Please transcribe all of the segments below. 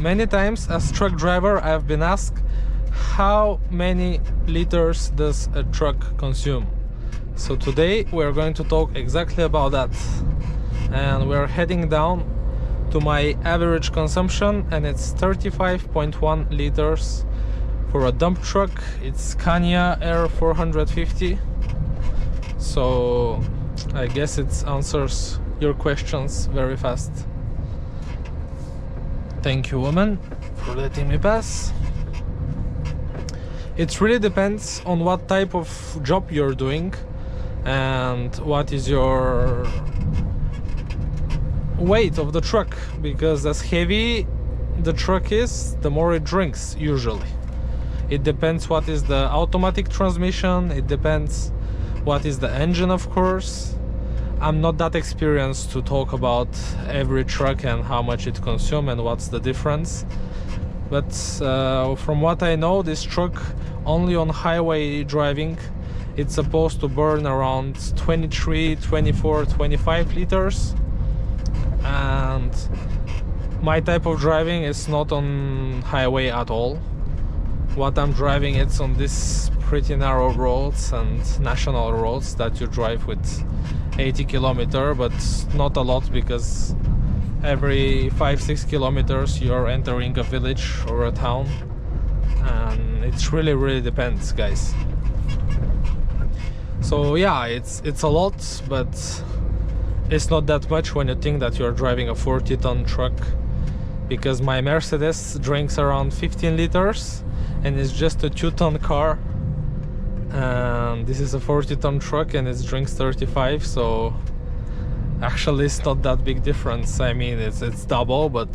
Many times as truck driver I've been asked how many liters does a truck consume. So today we're going to talk exactly about that, and we're heading down to my average consumption, and it's 35.1 liters for a dump truck. It's Scania R450. So I guess it answers your questions very fast. Thank you, woman, for letting me pass. It really depends on what type of job you're doing and what is your weight of the truck, because as heavy the truck is, the more it drinks usually. It depends what is the automatic transmission, it depends what is the engine, of course. I'm not that experienced to talk about every truck and how much it consumes and what's the difference, but from what I know, this truck only on highway driving, it's supposed to burn around 23, 24, 25 liters. And my type of driving is not on highway at all. What I'm driving, it's on these pretty narrow roads and national roads that you drive with 80 kilometers, but not a lot, because every 5-6 kilometers you're entering a village or a town, and it really depends, guys. So yeah, it's a lot, but it's not that much when you think that you're driving a 40-ton truck, because my Mercedes drinks around 15 liters and it's just a 2-ton car, and this is a 40-ton truck and it drinks 35, so actually it's not that big difference. I mean, it's double, but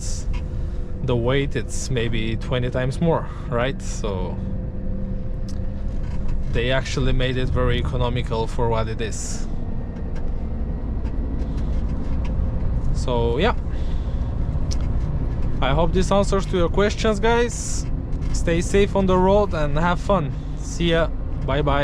the weight, it's maybe 20 times more, right? So they actually made it very economical for what it is. So yeah, I hope this answers to your questions, guys. Stay safe on the road and have fun. See ya. Bye bye.